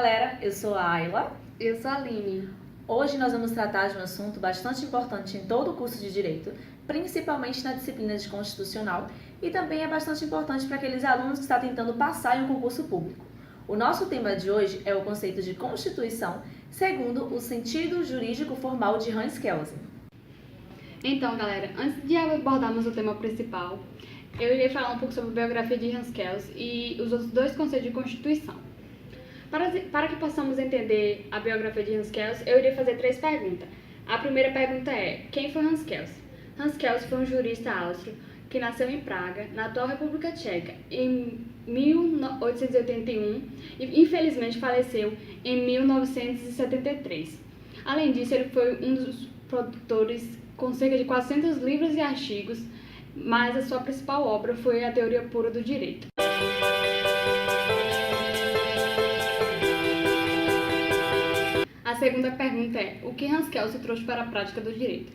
galera, eu sou a Ayla. Eu sou a Aline. Hoje nós vamos tratar de um assunto bastante importante em todo o curso de Direito, principalmente na disciplina de Constitucional, e também é bastante importante para aqueles alunos que estão tentando passar em um concurso público. O nosso tema de hoje é o conceito de Constituição, segundo o sentido jurídico formal de Hans Kelsen. Então, galera, antes de abordarmos o tema principal, eu irei falar um pouco sobre a biografia de Hans Kelsen e os outros dois conceitos de Constituição. Para que possamos entender a biografia de Hans Kelsen, eu irei fazer 3 perguntas. A primeira pergunta é: quem foi Hans Kelsen? Hans Kelsen foi um jurista áustrio que nasceu em Praga, na atual República Tcheca, em 1881 e infelizmente faleceu em 1973. Além disso, ele foi um dos produtores com cerca de 400 livros e artigos, mas a sua principal obra foi a Teoria Pura do Direito. A segunda pergunta é: o que Hans Kelsen trouxe para a prática do direito?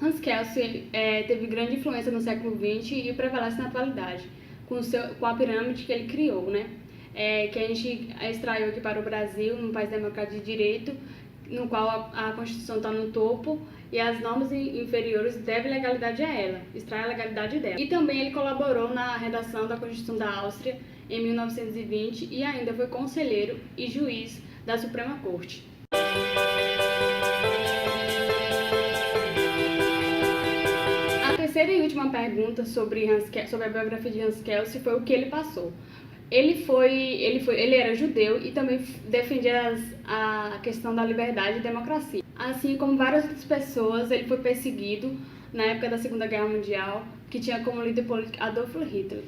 Hans Kelsen teve grande influência no século XX e prevalece na atualidade, com a pirâmide que ele criou, que a gente extraiu aqui para o Brasil, num país democrático de direito, no qual a Constituição está no topo e as normas inferiores devem legalidade a ela, extrai a legalidade dela. E também ele colaborou na redação da Constituição da Áustria em 1920 e ainda foi conselheiro e juiz da Suprema Corte. A terceira e última pergunta sobre a biografia de Hans Kelsen foi o que ele passou. Ele era judeu e também defendia a questão da liberdade e democracia. Assim como várias outras pessoas, ele foi perseguido na época da Segunda Guerra Mundial, que tinha como líder político Adolf Hitler.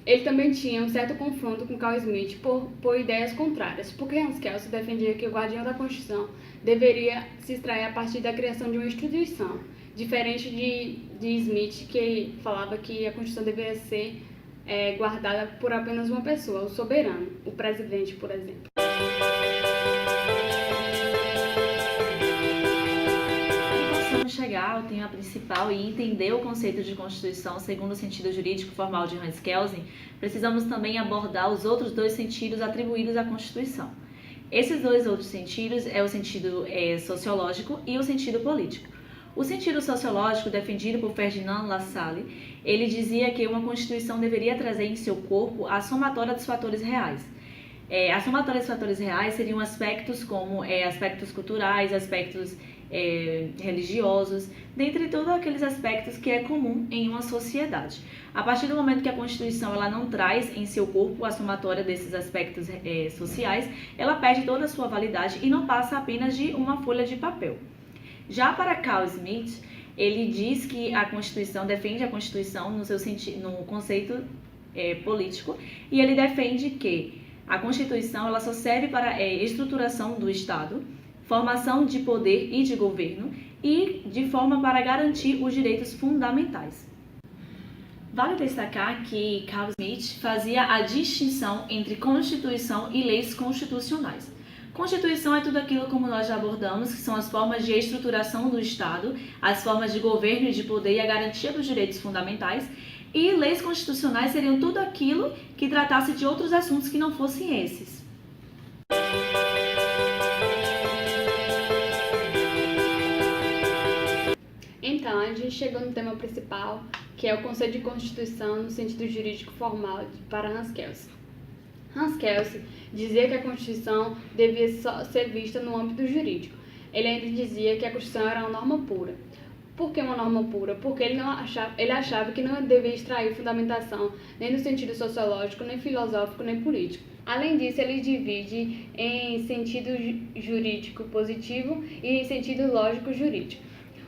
Ele também tinha um certo confronto com Carl Schmitt por ideias contrárias, porque Hans Kelsen defendia que o guardião da Constituição deveria se extrair a partir da criação de uma instituição, diferente de Schmitt, que falava que a Constituição deveria ser guardada por apenas uma pessoa, o soberano, o presidente, por exemplo. Chegar ao tema principal e entender o conceito de Constituição segundo o sentido jurídico formal de Hans Kelsen, precisamos também abordar os outros 2 sentidos atribuídos à Constituição. Esses 2 outros sentidos é o sentido sociológico e o sentido político. O sentido sociológico, defendido por Ferdinand Lassalle, ele dizia que uma Constituição deveria trazer em seu corpo a somatória dos fatores reais. A somatória dos fatores reais seriam aspectos como aspectos culturais, aspectos religiosos, dentre todos aqueles aspectos que é comum em uma sociedade. A partir do momento que a Constituição ela não traz em seu corpo a somatória desses aspectos sociais, ela perde toda a sua validade e não passa apenas de uma folha de papel. Já para Carl Schmitt, ele diz que a Constituição defende a Constituição no conceito político, e ele defende que a Constituição ela só serve para estruturação do Estado, formação de poder e de governo e de forma para garantir os direitos fundamentais. Vale destacar que Carl Schmitt fazia a distinção entre Constituição e leis constitucionais. Constituição é tudo aquilo como nós já abordamos, que são as formas de estruturação do Estado, as formas de governo e de poder e a garantia dos direitos fundamentais, e leis constitucionais seriam tudo aquilo que tratasse de outros assuntos que não fossem esses. Então, a gente chegou no tema principal, que é o conceito de Constituição no sentido jurídico formal para Hans Kelsen. Hans Kelsen dizia que a Constituição devia só ser vista no âmbito jurídico. Ele ainda dizia que a Constituição era uma norma pura. Por que uma norma pura? Porque ele achava que não devia extrair fundamentação nem no sentido sociológico, nem filosófico, nem político. Além disso, ele divide em sentido jurídico positivo e em sentido lógico jurídico.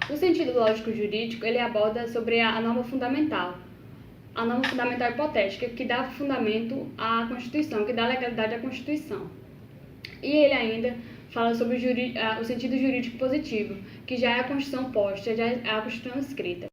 O sentido lógico jurídico ele aborda sobre a norma fundamental hipotética, que dá fundamento à Constituição, que dá legalidade à Constituição. E ele ainda fala sobre o sentido jurídico positivo, que já é a Constituição posta, já é a Constituição escrita.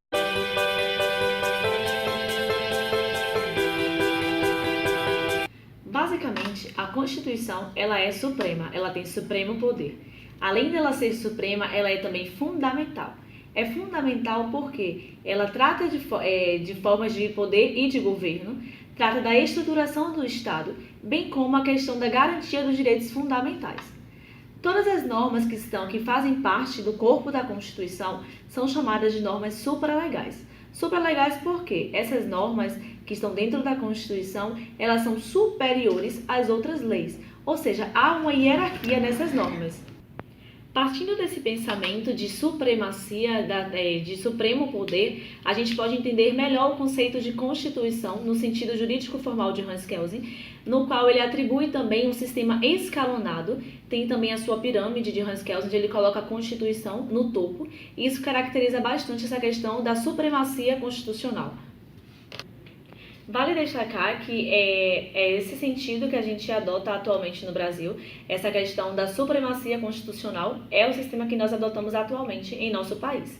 Basicamente, a Constituição ela é suprema, ela tem supremo poder. Além dela ser suprema, ela é também fundamental. É fundamental porque ela trata de formas de poder e de governo, trata da estruturação do Estado, bem como a questão da garantia dos direitos fundamentais. Todas as normas que fazem parte do corpo da Constituição são chamadas de normas supralegais. Supralegais porque essas normas que estão dentro da Constituição, elas são superiores às outras leis, ou seja, há uma hierarquia nessas normas. Partindo desse pensamento de supremacia, de supremo poder, a gente pode entender melhor o conceito de Constituição no sentido jurídico formal de Hans Kelsen, no qual ele atribui também um sistema escalonado, tem também a sua pirâmide de Hans Kelsen, onde ele coloca a Constituição no topo, e isso caracteriza bastante essa questão da supremacia constitucional. Vale destacar que é esse sentido que a gente adota atualmente no Brasil, essa questão da supremacia constitucional é o sistema que nós adotamos atualmente em nosso país.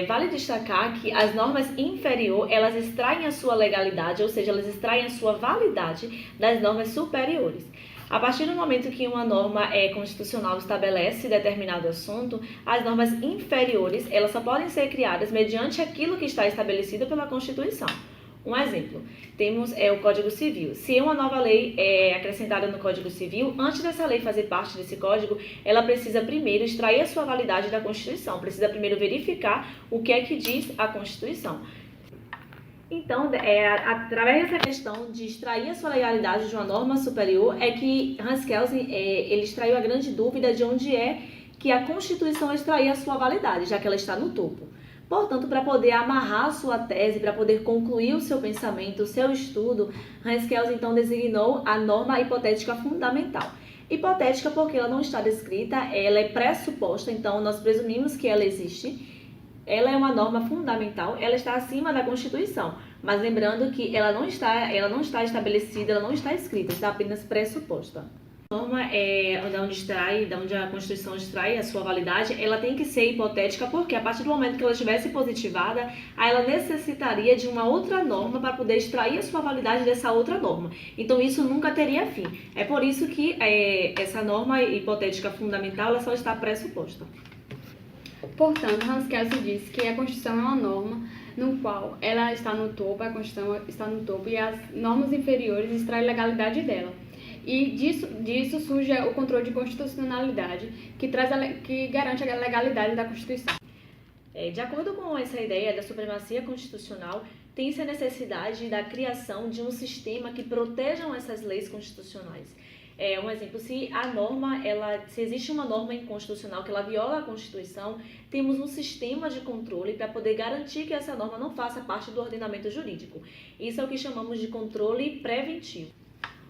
Vale destacar que as normas inferiores, elas extraem a sua legalidade, ou seja, elas extraem a sua validade das normas superiores. A partir do momento que uma norma constitucional estabelece determinado assunto, as normas inferiores, elas só podem ser criadas mediante aquilo que está estabelecido pela Constituição. Um exemplo, temos o Código Civil. Se uma nova lei é acrescentada no Código Civil, antes dessa lei fazer parte desse código, ela precisa primeiro extrair a sua validade da Constituição, precisa primeiro verificar o que é que diz a Constituição. Então, através dessa questão de extrair a sua legalidade de uma norma superior, é que Hans Kelsen ele extraiu a grande dúvida de onde é que a Constituição extraía a sua validade, já que ela está no topo. Portanto, para poder amarrar a sua tese, para poder concluir o seu pensamento, o seu estudo, Hans Kelsen então designou a norma hipotética fundamental. Hipotética porque ela não está descrita, ela é pressuposta, então nós presumimos que ela existe. Ela é uma norma fundamental, ela está acima da Constituição, mas lembrando que ela não está estabelecida, ela não está escrita, está apenas pressuposta. A norma da onde a Constituição extrai a sua validade, ela tem que ser hipotética porque a partir do momento que ela estivesse positivada, aí ela necessitaria de uma outra norma para poder extrair a sua validade dessa outra norma. Então isso nunca teria fim. É por isso que essa norma hipotética fundamental ela só está pressuposta. Portanto, Hans Kelsen disse que a Constituição é uma norma no qual ela está no topo, a Constituição está no topo e as normas inferiores extraem a legalidade dela. E disso surge o controle de constitucionalidade, que garante a legalidade da Constituição. De acordo com essa ideia da supremacia constitucional, tem-se a necessidade da criação de um sistema que protejam essas leis constitucionais. Um exemplo, se existe uma norma inconstitucional que ela viola a Constituição, temos um sistema de controle para poder garantir que essa norma não faça parte do ordenamento jurídico. Isso é o que chamamos de controle preventivo.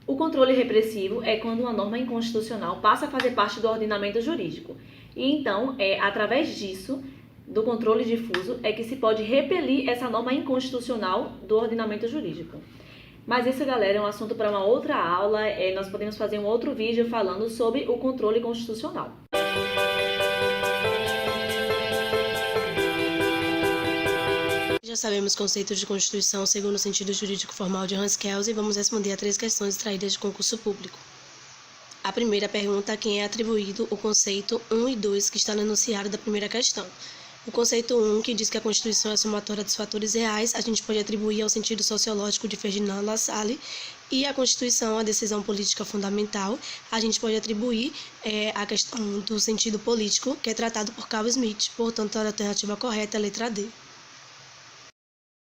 O controle repressivo é quando uma norma inconstitucional passa a fazer parte do ordenamento jurídico. E então, através disso, do controle difuso, é que se pode repelir essa norma inconstitucional do ordenamento jurídico. Mas isso, galera, é um assunto para uma outra aula. Nós podemos fazer um outro vídeo falando sobre o controle constitucional. Já sabemos conceitos de Constituição segundo o sentido jurídico formal de Hans Kelsen e vamos responder a 3 questões extraídas de concurso público. A primeira pergunta: a quem é atribuído o conceito 1 e 2 que está no enunciado da primeira questão. O conceito 1, que diz que a Constituição é a somatória dos fatores reais, a gente pode atribuir ao sentido sociológico de Ferdinand Lassalle, e a Constituição, a decisão política fundamental, a gente pode atribuir a questão do sentido político, que é tratado por Carl Schmitt. Portanto, a alternativa correta é a letra D.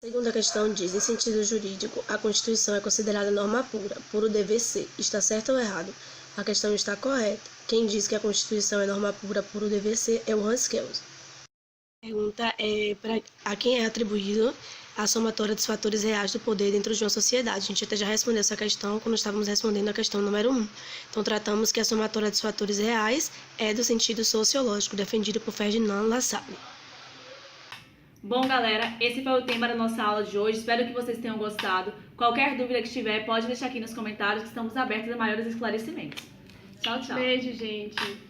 A segunda questão diz: em sentido jurídico, a Constituição é considerada norma pura, puro dever ser. Está certo ou errado? A questão está correta. Quem diz que a Constituição é norma pura, puro dever ser é o Hans Kelsen. A pergunta é a quem é atribuído a somatória dos fatores reais do poder dentro de uma sociedade. A gente até já respondeu essa questão quando estávamos respondendo a questão número 1. Então, tratamos que a somatória dos fatores reais é do sentido sociológico, defendido por Ferdinand Lassalle. Bom, galera, esse foi o tema da nossa aula de hoje. Espero que vocês tenham gostado. Qualquer dúvida que tiver, pode deixar aqui nos comentários que estamos abertos a maiores esclarecimentos. Tchau, tchau. Beijo, gente.